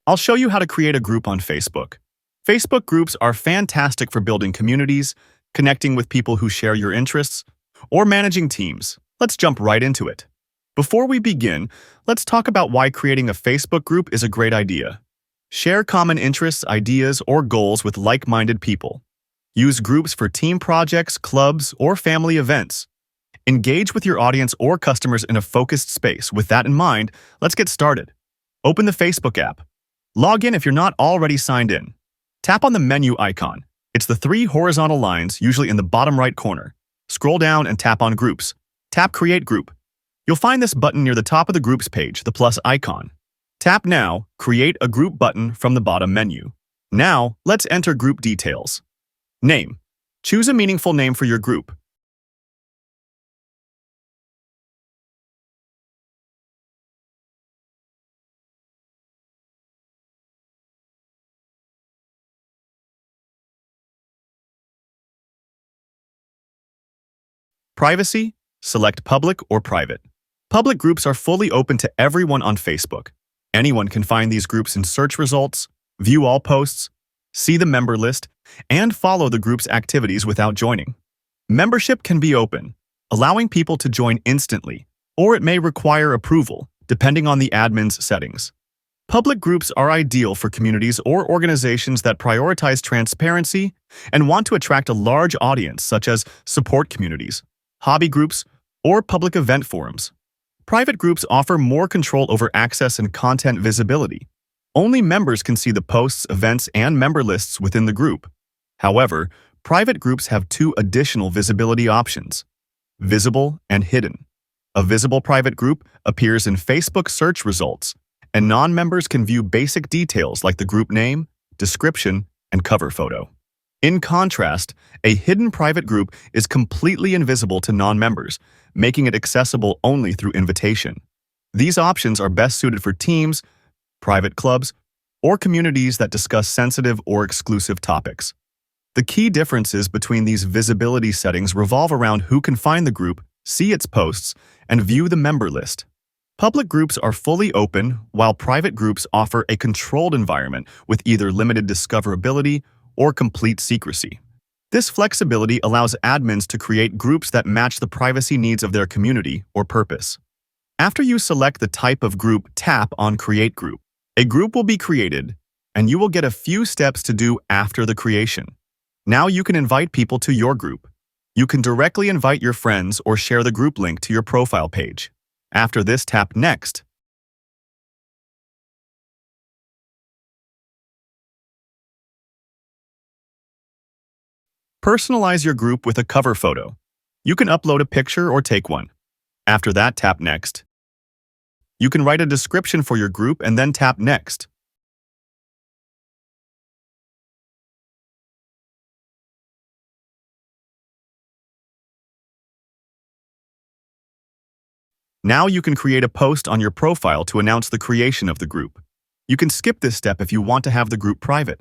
I'll show you how to create a group on Facebook. Facebook groups are fantastic for building communities, connecting with people who share your interests, or managing teams. Let's jump right into it. Before we begin, let's talk about why creating a Facebook group is a great idea. Share common interests, ideas, or goals with like-minded people. Use groups for team projects, clubs, or family events. Engage with your audience or customers in a focused space. With that in mind, let's get started. Open the Facebook app. Log in if you're not already signed in. Tap on the menu icon. It's the three horizontal lines, usually in the bottom right corner. Scroll down and tap on Groups. Tap Create Group. You'll find this button near the top of the Groups page, the plus icon. Tap now, Create a Group button from the bottom menu. Now, let's enter group details. Name. Choose a meaningful name for your group. Privacy. Select Public or Private. Public groups are fully open to everyone on Facebook. Anyone can find these groups in search results, view all posts, see the member list, and follow the group's activities without joining. Membership can be open, allowing people to join instantly, or it may require approval, depending on the admin's settings. Public groups are ideal for communities or organizations that prioritize transparency and want to attract a large audience, such as support communities, hobby groups, or public event forums. Private groups offer more control over access and content visibility. Only members can see the posts, events, and member lists within the group. However, private groups have two additional visibility options: visible and hidden. A visible private group appears in Facebook search results, and non-members can view basic details like the group name, description, and cover photo. In contrast, a hidden private group is completely invisible to non-members, making it accessible only through invitation. These options are best suited for teams, private clubs, or communities that discuss sensitive or exclusive topics. The key differences between these visibility settings revolve around who can find the group, see its posts, and view the member list. Public groups are fully open, while private groups offer a controlled environment with either limited discoverability or complete secrecy. This flexibility allows admins to create groups that match the privacy needs of their community or purpose. After you select the type of group, tap on Create Group. A group will be created, and you will get a few steps to do after the creation. Now you can invite people to your group. You can directly invite your friends or share the group link to your profile page. After this, tap Next. Personalize your group with a cover photo. You can upload a picture or take one. After that, tap Next. You can write a description for your group and then tap Next. Now you can create a post on your profile to announce the creation of the group. You can skip this step if you want to have the group private.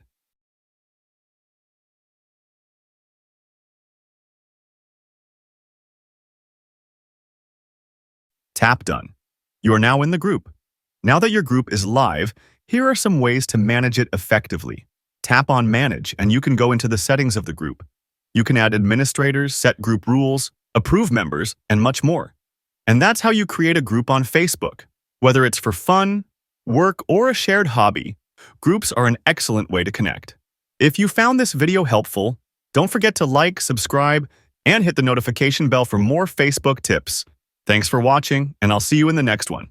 Tap Done. You are now in the group. Now that your group is live, here are some ways to manage it effectively. Tap on Manage and you can go into the settings of the group. You can add administrators, set group rules, approve members, and much more. And that's how you create a group on Facebook. Whether it's for fun, work, or a shared hobby, groups are an excellent way to connect. If you found this video helpful, don't forget to like, subscribe, and hit the notification bell for more Facebook tips. Thanks for watching, and I'll see you in the next one.